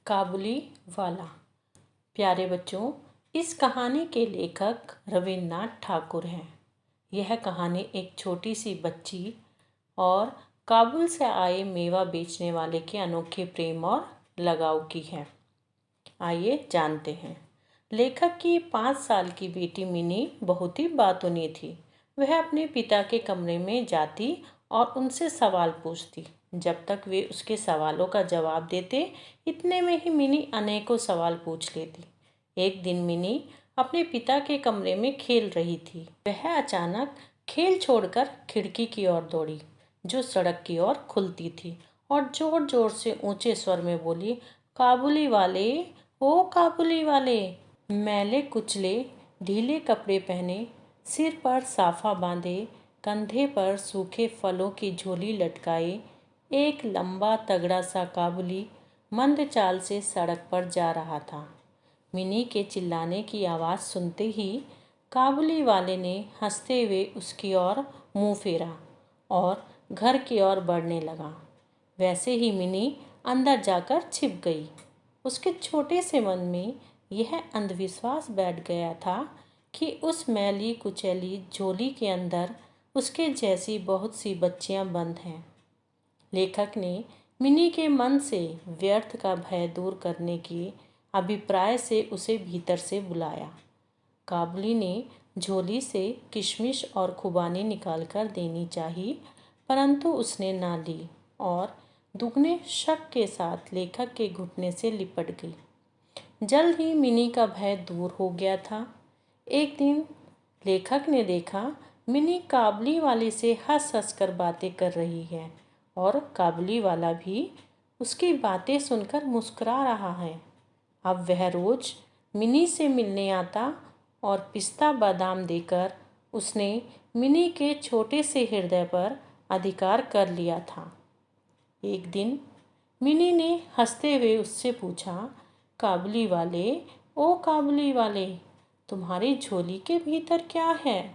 काबुली वाला। प्यारे बच्चों, इस कहानी के लेखक रविन्द्रनाथ ठाकुर हैं। यह कहानी एक छोटी सी बच्ची और काबुल से आए मेवा बेचने वाले के अनोखे प्रेम और लगाव की है। आइए जानते हैं। लेखक की 5 साल की बेटी मिनी बहुत ही बातूनी थी। वह अपने पिता के कमरे में जाती और उनसे सवाल पूछती। जब तक वे उसके सवालों का जवाब देते, इतने में ही मिनी अनेकों सवाल पूछ लेती। एक दिन मिनी अपने पिता के कमरे में खेल रही थी। वह अचानक खेल छोड़कर खिड़की की ओर दौड़ी, जो सड़क की ओर खुलती थी, और जोर जोर से ऊंचे स्वर में बोली, काबुली वाले, ओ काबुली वाले। मैले कुचले ढीले कपड़े पहने, सिर पर साफा बांधे, कंधे पर सूखे फलों की झोली लटकाए, एक लंबा तगड़ा सा काबुली मंद चाल से सड़क पर जा रहा था। मिनी के चिल्लाने की आवाज़ सुनते ही काबुली वाले ने हंसते हुए उसकी ओर मुंह फेरा और घर की ओर बढ़ने लगा। वैसे ही मिनी अंदर जाकर छिप गई। उसके छोटे से मन में यह अंधविश्वास बैठ गया था कि उस मैली कुचैली झोली के अंदर उसके जैसी बहुत सी बच्चियां बंद हैं। लेखक ने मिनी के मन से व्यर्थ का भय दूर करने के अभिप्राय से उसे भीतर से बुलाया। काबुली ने झोली से किशमिश और खुबानी निकालकर देनी चाहिए, परंतु उसने ना ली और दुगने शक के साथ लेखक के घुटने से लिपट गई। जल्द ही मिनी का भय दूर हो गया था। एक दिन लेखक ने देखा मिनी काबुली वाले से हंस हंस कर बातें कर रही है और काबुली वाला भी उसकी बातें सुनकर मुस्कुरा रहा है। अब वह रोज मिनी से मिलने आता और पिस्ता बादाम देकर उसने मिनी के छोटे से हृदय पर अधिकार कर लिया था। एक दिन मिनी ने हंसते हुए उससे पूछा, काबुली वाले, ओ काबुली वाले, तुम्हारी झोली के भीतर क्या है?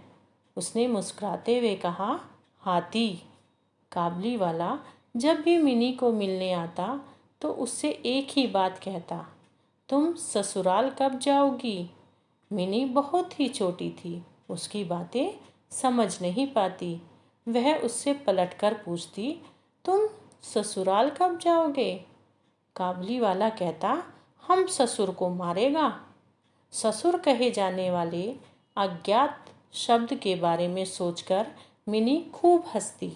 उसने मुस्कुराते हुए कहा, हाथी। काबुली वाला जब भी मिनी को मिलने आता तो उससे एक ही बात कहता, तुम ससुराल कब जाओगी? मिनी बहुत ही छोटी थी, उसकी बातें समझ नहीं पाती। वह उससे पलटकर पूछती, तुम ससुराल कब जाओगे? काबुली वाला कहता, हम ससुर को मारेगा। ससुर कहे जाने वाले अज्ञात शब्द के बारे में सोचकर मिनी खूब हंसती।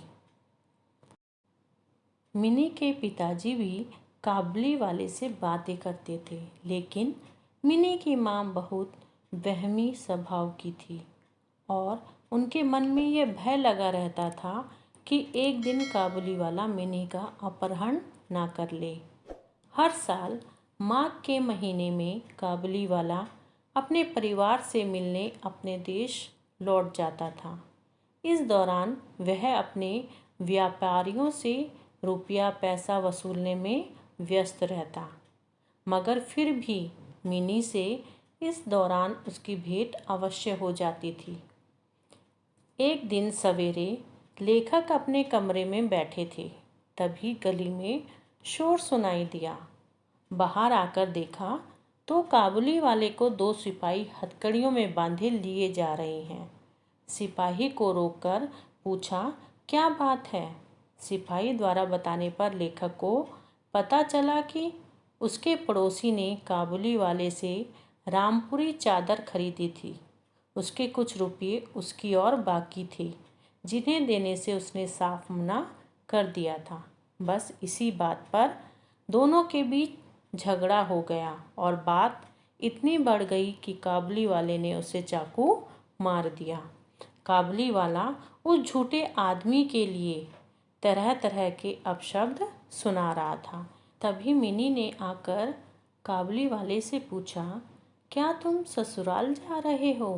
मिनी के पिताजी भी काबुली वाले से बातें करते थे, लेकिन मिनी की माँ बहुत वहमी स्वभाव की थी और उनके मन में यह भय लगा रहता था कि एक दिन काबुली वाला मिनी का अपहरण ना कर ले। हर साल माघ के महीने में काबुली वाला अपने परिवार से मिलने अपने देश लौट जाता था। इस दौरान वह अपने व्यापारियों से रुपया पैसा वसूलने में व्यस्त रहता, मगर फिर भी मिनी से इस दौरान उसकी भेंट अवश्य हो जाती थी। एक दिन सवेरे लेखक अपने कमरे में बैठे थे, तभी गली में शोर सुनाई दिया। बाहर आकर देखा तो काबुली वाले को 2 सिपाही हथकड़ियों में बांधे लिए जा रहे हैं। सिपाही को रोककर पूछा, क्या बात है? सिपाही द्वारा बताने पर लेखक को पता चला कि उसके पड़ोसी ने काबुली वाले से रामपुरी चादर खरीदी थी। उसके कुछ रुपये उसकी और बाकी थे, जिन्हें देने से उसने साफ मना कर दिया था। बस इसी बात पर दोनों के बीच झगड़ा हो गया और बात इतनी बढ़ गई कि काबुली वाले ने उसे चाकू मार दिया। काबुली वाला उस झूठे आदमी के लिए तरह तरह के अपशब्द सुना रहा था। तभी मिनी ने आकर काबुली वाले से पूछा, क्या तुम ससुराल जा रहे हो?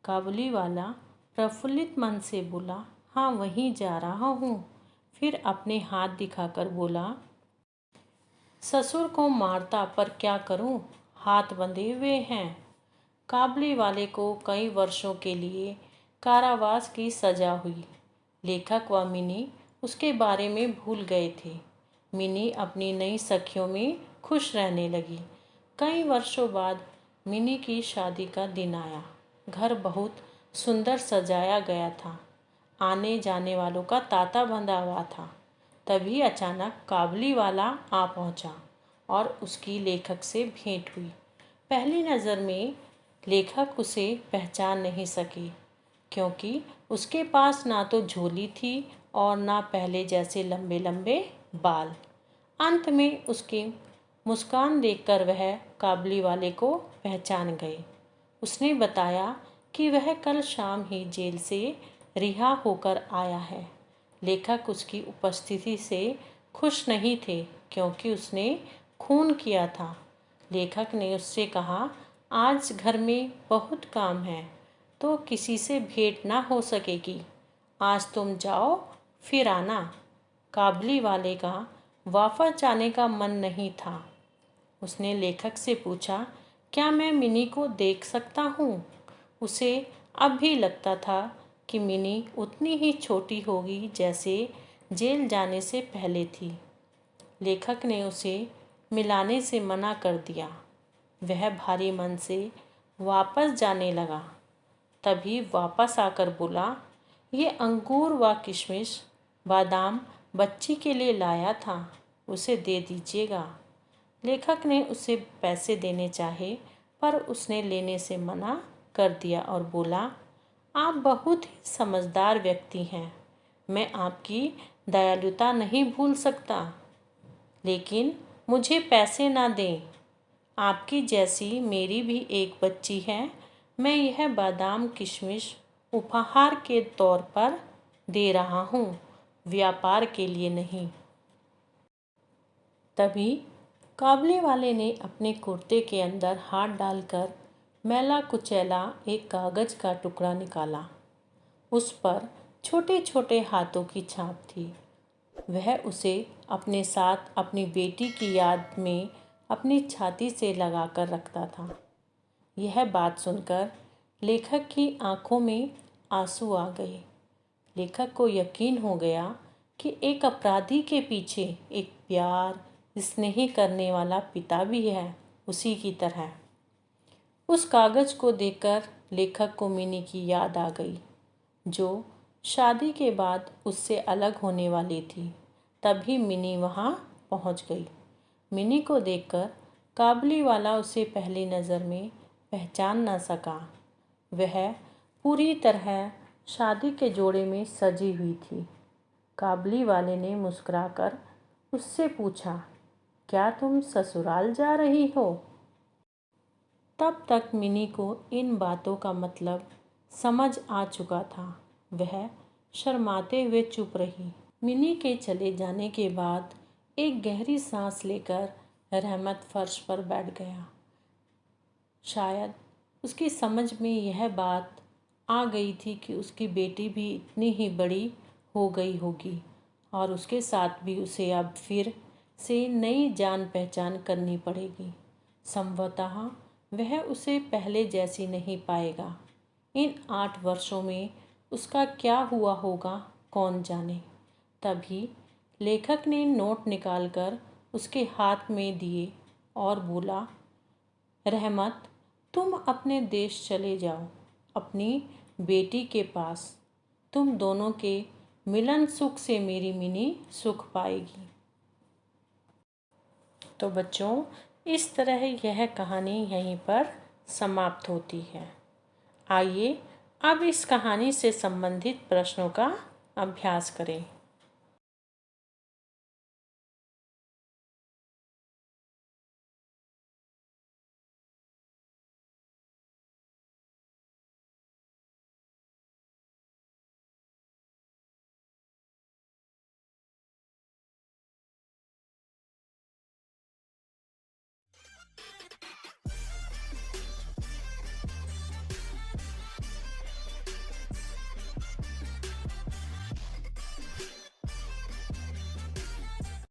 काबुली वाला प्रफुल्लित मन से बोला, हाँ वहीं जा रहा हूँ। फिर अपने हाथ दिखाकर बोला, ससुर को मारता पर क्या करूँ, हाथ बंधे हुए हैं। काबुली वाले को कई वर्षों के लिए कारावास की सजा हुई। लेखक व मिनी उसके बारे में भूल गए थे, मिनी अपनी नई सखियों में खुश रहने लगी। कई वर्षों बाद मिनी की शादी का दिन आया। घर बहुत सुंदर सजाया गया था। आने जाने वालों का तांता बंधा हुआ था। तभी अचानक काबुली वाला आ पहुंचा और उसकी लेखक से भेंट हुई। पहली नज़र में लेखक उसे पहचान नहीं सकी, क्योंकि उसके पास ना तो झोली थी और ना पहले जैसे लंबे लंबे बाल। अंत में उसकी मुस्कान देखकर वह काबुली वाले को पहचान गए। उसने बताया कि वह कल शाम ही जेल से रिहा होकर आया है। लेखक उसकी उपस्थिति से खुश नहीं थे, क्योंकि उसने खून किया था। लेखक ने उससे कहा, आज घर में बहुत काम है तो किसी से भेंट ना हो सकेगी। आज तुम जाओ, फिर आना। काबुली वाले का वापस जाने का मन नहीं था। उसने लेखक से पूछा, क्या मैं मिनी को देख सकता हूँ? उसे अब भी लगता था कि मिनी उतनी ही छोटी होगी जैसे जेल जाने से पहले थी। लेखक ने उसे मिलाने से मना कर दिया। वह भारी मन से वापस जाने लगा। तभी वापस आकर बोला, ये अंगूर व किशमिश बादाम बच्ची के लिए लाया था, उसे दे दीजिएगा। लेखक ने उसे पैसे देने चाहे, पर उसने लेने से मना कर दिया और बोला, आप बहुत ही समझदार व्यक्ति हैं। मैं आपकी दयालुता नहीं भूल सकता, लेकिन मुझे पैसे ना दें। आपकी जैसी मेरी भी एक बच्ची है। मैं यह बादाम किशमिश उपहार के तौर पर दे रहा हूँ, व्यापार के लिए नहीं। तभी काबुली वाले ने अपने कुर्ते के अंदर हाथ डालकर मैला कुचैला एक कागज़ का टुकड़ा निकाला। उस पर छोटे छोटे हाथों की छाप थी। वह उसे अपने साथ अपनी बेटी की याद में अपनी छाती से लगाकर रखता था। यह बात सुनकर लेखक की आंखों में आंसू आ गए। लेखक को यकीन हो गया कि एक अपराधी के पीछे एक प्यार स्नेही करने वाला पिता भी है, उसी की तरह। उस कागज़ को देखकर लेखक को मिनी की याद आ गई, जो शादी के बाद उससे अलग होने वाली थी। तभी मिनी वहाँ पहुँच गई। मिनी को देखकर काबुली वाला उसे पहली नज़र में पहचान न सका। वह पूरी तरह शादी के जोड़े में सजी हुई थी। काबुली वाले ने मुस्कुराकर उससे पूछा, क्या तुम ससुराल जा रही हो? तब तक मिनी को इन बातों का मतलब समझ आ चुका था। वह शर्माते हुए चुप रही। मिनी के चले जाने के बाद एक गहरी सांस लेकर रहमत फर्श पर बैठ गया। शायद उसकी समझ में यह बात आ गई थी कि उसकी बेटी भी इतनी ही बड़ी हो गई होगी और उसके साथ भी उसे अब फिर से नई जान पहचान करनी पड़ेगी। संभवतः वह उसे पहले जैसी नहीं पाएगा। इन 8 वर्षों में उसका क्या हुआ होगा, कौन जाने। तभी लेखक ने नोट निकालकर उसके हाथ में दिए और बोला, रहमत, तुम अपने देश चले जाओ, अपनी बेटी के पास। तुम दोनों के मिलन सुख से मेरी मिनी सुख पाएगी। तो बच्चों, इस तरह यह कहानी यहीं पर समाप्त होती है। आइए अब इस कहानी से संबंधित प्रश्नों का अभ्यास करें।